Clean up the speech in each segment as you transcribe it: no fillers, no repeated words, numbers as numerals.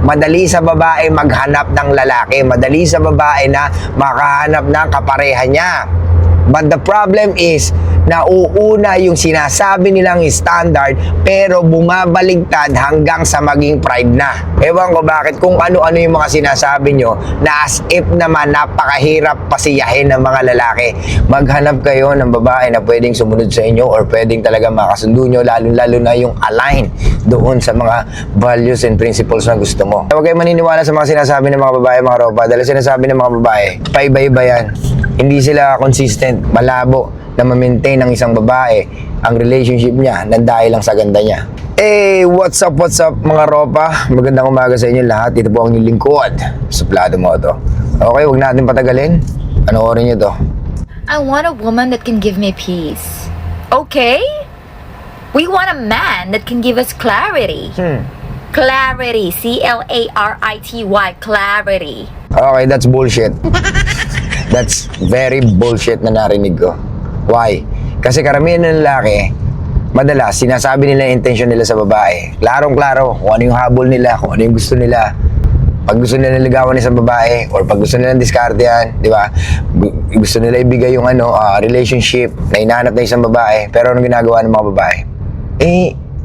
madali sa babae maghanap ng lalaki, madali sa babae na makahanap ng kapareha niya. But the problem is, nauuna yung sinasabi nilang standard pero bumabaligtad hanggang sa maging pride na. Ewan ko bakit kung ano-ano yung mga sinasabi nyo na as if naman napakahirap pasiyahin ng mga lalaki. Maghanap kayo ng babae na pwedeng sumunod sa inyo or pwedeng talaga makasundo nyo, lalo-lalo na yung align doon sa mga values and principles na gusto mo. Huwag kayo maniniwala sa mga sinasabi ng mga babae, mga ropa, dahil sinasabi ng mga babae, paiba-iba yan. Hindi sila consistent, malabo na ma-maintain ng isang babae ang relationship niya na dahil lang sa ganda niya. What's up mga ropa? Magandang umaga sa inyo lahat. Ito po ang inyong lingkod, Suplado Moto. Okay, huwag natin patagalin. Panoorin nyo to. I want a woman that can give me peace. Okay? We want a man that can give us clarity. Clarity. C-L-A-R-I-T-Y. Clarity. Okay, that's bullshit. That's very bullshit na narinig ko. Why? Kasi karamihan ng lalaki, madalas, sinasabi nila yung intention nila sa babae. Klarong-klaro kung ano yung habol nila, kung ano yung gusto nila. Pag gusto nila ligawan sa babae, or pag gusto nila diskartehan, di ba? Gusto nila ibigay yung relationship na hinahanap na isang babae. Pero anong ginagawa ng mga babae?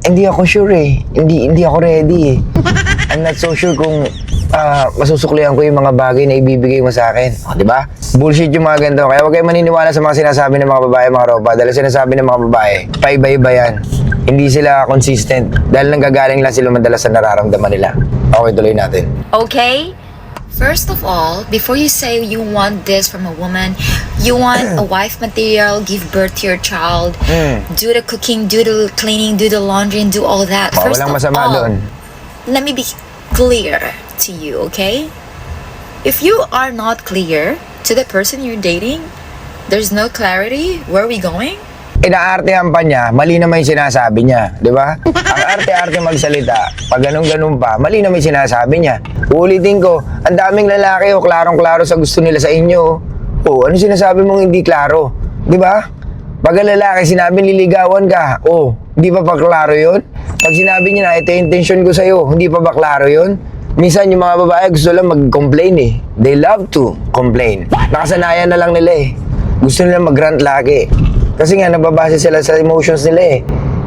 Hindi ako sure eh. Hindi ako ready eh. I'm not so sure kung masusuklihan ko yung mga bagay na ibibigay mo sa akin. O, di ba? Bullshit yung mga ganito. Kaya huwag kayo maniniwala sa mga sinasabi ng mga babae, mga ropa. Dahil sinasabi ng mga babae, paiba-iba yan. Hindi sila consistent. Dahil nanggagaling lang sila madalas sa nararamdaman nila. Okay, tuloy natin. Okay? First of all, before you say you want this from a woman, you want a wife material, give birth to your child, do the cooking, do the cleaning, do the laundry, and do all that. First Walang of masama all, doon. let me be clear to you, okay? If you are not clear to the person you're dating, there's no clarity, where are we going? Inaartehan pa niya, mali naman yung sinasabi niya, di ba? Ang arte-arte magsalita, pag ganun-ganun pa, mali naman yung sinasabi niya. Ulitin ko, ang daming lalaki klarong-klaro sa gusto nila sa inyo. Ano sinasabi mong hindi klaro? Di ba? Pag ang lalaki sinabi liligawan ka, hindi pa ba klaro yun? Pag sinabi niya na, ito yung intention ko sa'yo, hindi pa ba klaro yun? Minsan yung mga babae gusto lang mag-complain eh. They love to complain. Nakasanayan na lang nila eh. Gusto nila mag-rant lagi. Kasi nga, nababase sila sa emotions nila eh.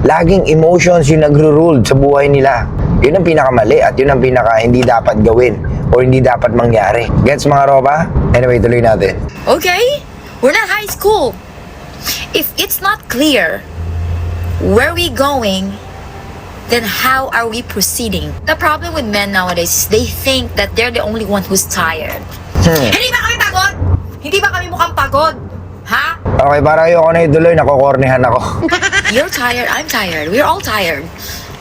Laging emotions yung nagro-rule sa buhay nila. Yun ang pinakamali at yun ang pinaka hindi dapat gawin o hindi dapat mangyari. Gets mga ropa? Anyway, tuloy natin. Okay? We're not high school. If it's not clear where we going, then how are we proceeding? The problem with men nowadays is they think that they're the only one who's tired. Hindi ba kami pagod? Hindi ba kami mukhang pagod? Ha? Okay, para ayoko na ituloy, nakokornihan ako. You're tired, I'm tired. We're all tired.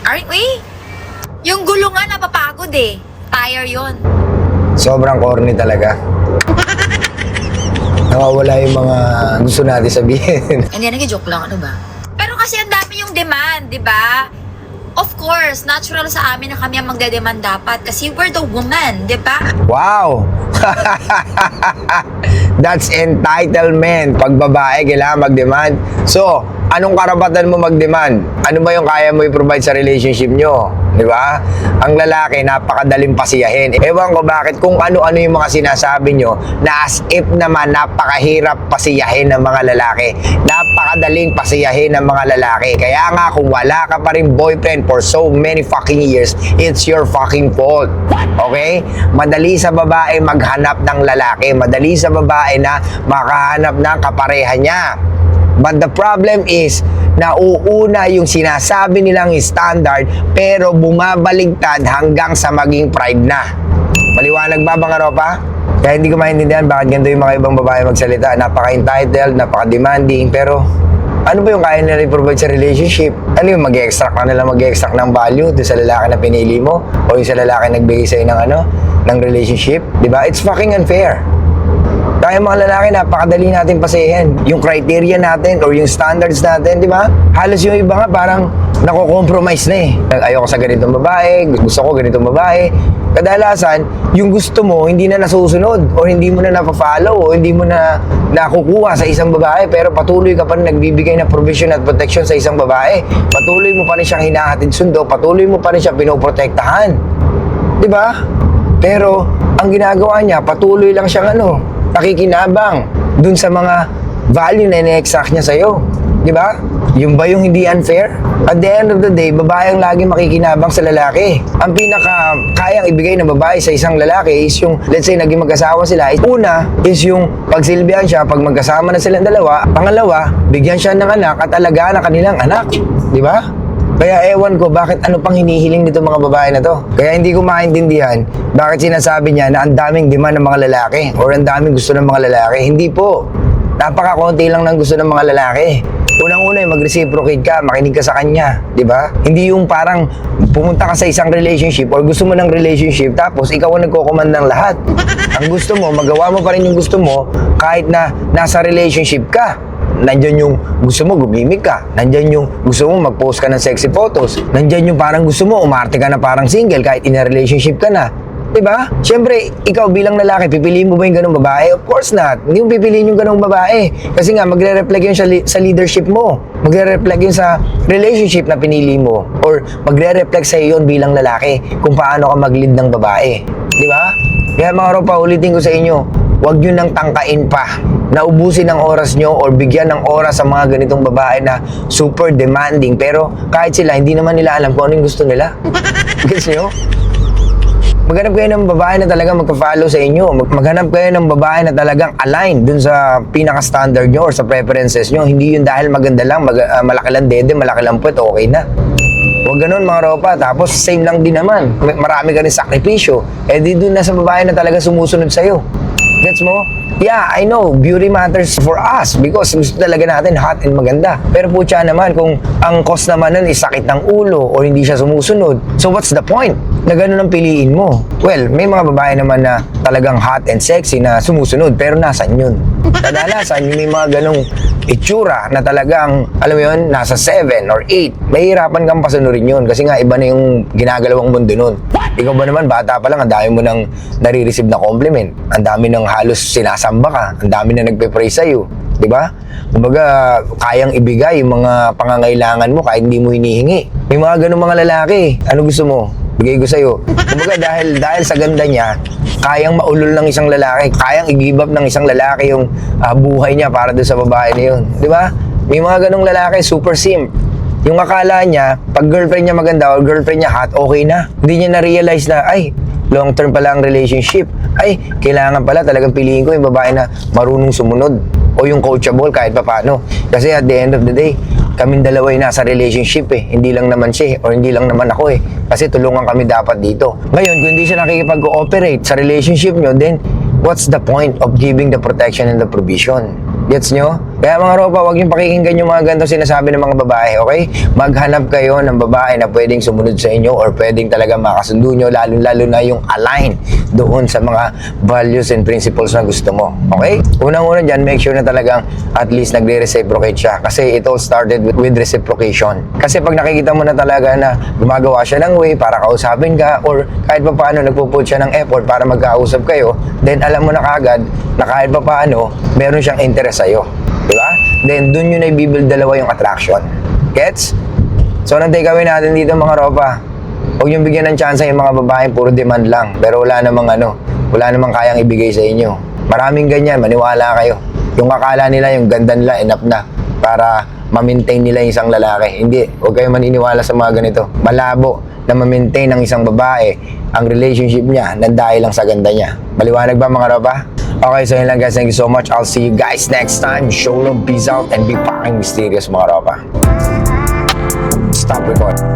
Aren't we? Yung gulungan napapagod eh. Tire yon. Sobrang corny talaga. Nawawala yung mga gusto natin sabihin. Hindi, nag-joke lang, ano ba? Pero kasi ang dami yung demand, di ba? Of course, natural sa amin na kami ang magde-demand dapat kasi we're the woman, di ba? Wow! That's entitlement. Pag babae, kailangan mag-demand. So, anong karapatan mo mag-demand? Ano ba yung kaya mo i-provide sa relationship nyo? Di ba? Ang lalaki, napakadaling pasiyahin. Ewan ko bakit kung ano-ano yung mga sinasabi nyo na as if naman napakahirap pasiyahin ng mga lalaki. Napakadaling pasiyahin ng mga lalaki. Kaya nga kung wala ka pa rin boyfriend for so many fucking years, it's your fucking fault. Okay? Madali sa babae maghanap ng lalaki. Madali sa babae na makahanap ng kapareha niya. But the problem is, nauuna yung sinasabi nilang standard pero bumabaligtad hanggang sa maging pride na. Maliwanag ba mga ropa? Kaya hindi ko maintindihan bakit ganito yung mga ibang babae magsalita. Napaka-entitled, napaka-demanding, pero ano ba yung kaya nila i-provide sa relationship? Ano yung mag-extract na nila mag-extract ng value doon sa lalaki na pinili mo? O yung sa lalaki nagbigay sa'yo ng relationship? Diba? It's fucking unfair. Kaya mga lalaki, napakadali natin pasahin. Yung criteria natin or yung standards natin, di ba? Halos yung iba nga parang nako-compromise na eh. Ayoko sa ganitong babae, gusto ko ganitong babae. Kadalasan, yung gusto mo, hindi na nasusunod o hindi mo na napafollow o hindi mo na nakukuha sa isang babae pero patuloy ka pa rin nagbibigay ng provision at protection sa isang babae. Patuloy mo pa rin siyang hinahatid sundo, patuloy mo pa rin siya pinoprotektahan. Di ba? Pero, ang ginagawa niya, patuloy lang siyang nakikinabang dun sa mga value na ine-exact niya sa'yo. Di ba? Yung ba yung hindi unfair? At the end of the day, babae ang lagi makikinabang sa lalaki. Ang pinaka kayang ibigay ng babae sa isang lalaki is yung, let's say, naging magkasawa sila. Una is yung pagsilbihan siya pag magkasama na silang dalawa. Pangalawa, bigyan siya ng anak at alagaan ang kanilang anak. Di ba? Kaya ewan ko bakit ano pang hinihiling nito mga babae na to. Kaya hindi ko maintindihan bakit sinasabi niya na ang daming demand ng mga lalaki or ang daming gusto ng mga lalaki. Hindi po. Napaka-konti lang ng gusto ng mga lalaki. Unang-una, mag-reciprocate ka, makinig ka sa kanya, di ba? Hindi yung parang pumunta ka sa isang relationship or gusto mo ng relationship tapos ikaw ang nagko-command ng lahat. Ang gusto mo, magawa mo pa rin yung gusto mo kahit na nasa relationship ka. Nandyan yung gusto mo, gumimik ka. Nandyan yung gusto mo, mag-post ka ng sexy photos. Nandyan yung parang gusto mo, umarte ka na parang single kahit in a relationship ka na. Diba? Siyempre, ikaw bilang lalaki, pipiliin mo ba yung ganong babae? Of course not. Hindi mo pipiliin yung ganong babae. Kasi nga, magre-reflect yun sa leadership mo. Magre-reflect yun sa relationship na pinili mo. Or magre-reflect sa yun bilang lalaki kung paano ka mag-lead ng babae. Diba? Kaya mga ropa, ulitin ko sa inyo, huwag nyo nang tangkain pa na ubusin ang oras nyo or bigyan ng oras sa mga ganitong babae na super demanding. Pero kahit sila, hindi naman nila alam kung ano yung gusto nila. Guess nyo? Maghanap kayo ng babae na talagang magka-follow sa inyo. Maghanap kayo ng babae na talagang align dun sa pinaka-standard nyo or sa preferences nyo. Hindi yun dahil maganda lang, malaki lang dede, malaki lang puwet, okay na. Huwag ganun mga ropa. Tapos same lang din naman. Marami ka rin sakripisyo. Eh di dun na sa babae na talaga sumusunod sa'yo. Gets mo? Yeah, I know, beauty matters for us because gusto talaga natin hot and maganda. Pero putya naman kung ang cost naman nun is sakit ng ulo or hindi siya sumusunod. So what's the point? Na ganun ang piliin mo. Well, may mga babae naman na talagang hot and sexy na sumusunod pero nasan yun? Kadalasan yung may mga ganong itsura na talagang, alam mo yun, nasa 7 or 8. Mahihirapan kang pasunurin yun kasi nga iba na yung ginagalawang mundo nun. Ikaw ba naman, bata pa lang, ang dami mo nang nare-receive na compliment. Ang dami nang halos sinasamba ka. Ang dami na nagpe-pray sa'yo. Di ba? Kumbaga, kayang ibigay yung mga pangangailangan mo kahit hindi mo hinihingi. May mga ganun mga lalaki. Ano gusto mo? Bigay ko sa'yo. Kumbaga, dahil sa ganda niya, kayang maulol ng isang lalaki. Kayang i-give up ng isang lalaki yung buhay niya para doon sa babae na yun. Di ba? May mga ganung lalaki, super simp. Yung akala niya, pag girlfriend niya maganda o girlfriend niya hot, okay na. Hindi niya na-realize na, ay, long term pala ang relationship. Ay, kailangan pala talagang piliin ko yung babae na marunong sumunod o yung coachable kahit paano. Kasi at the end of the day, kaming dalawa yung nasa relationship eh. Hindi lang naman siya or hindi lang naman ako eh. Kasi tulungan kami dapat dito. Ngayon, kung hindi siya nakikipag-cooperate sa relationship nyo, then what's the point of giving the protection and the provision? Gets nyo? Kaya mga ropa, huwag yung pakikinggan yung mga ganito sinasabi ng mga babae, okay? Maghanap kayo ng babae na pwedeng sumunod sa inyo or pwedeng talaga makasundo nyo, lalo na yung align doon sa mga values and principles na gusto mo, okay? Unang-una dyan, make sure na talagang at least nagre-reciprocate siya kasi it all started with reciprocation. Kasi pag nakikita mo na talaga na gumagawa siya ng way para kausapin ka or kahit pa paano nagpo-put siya ng effort para magkausap kayo, then alam mo na kagad na kahit pa paano, meron siyang interest sa'yo. Diba? Then, dun yun ay bibuild dalawa yung attraction. Gets? So, anong takeaway natin dito mga ropa? Huwag yung bigyan ng chance yung mga babae, puro demand lang. Pero wala namang kayang ibigay sa inyo. Maraming ganyan, maniwala kayo. Yung akala nila, yung ganda nila, enough na para ma-maintain nila yung isang lalaki. Hindi, huwag kayong maniniwala sa mga ganito. Malabo na ma-maintain ng isang babae ang relationship niya nang dahil lang sa ganda niya. Maliwanag ba mga ropa? Okay, so yun lang guys. Thank you so much. I'll see you guys next time. Show love, peace out, and be fucking mysterious mga ropa. Stop recording.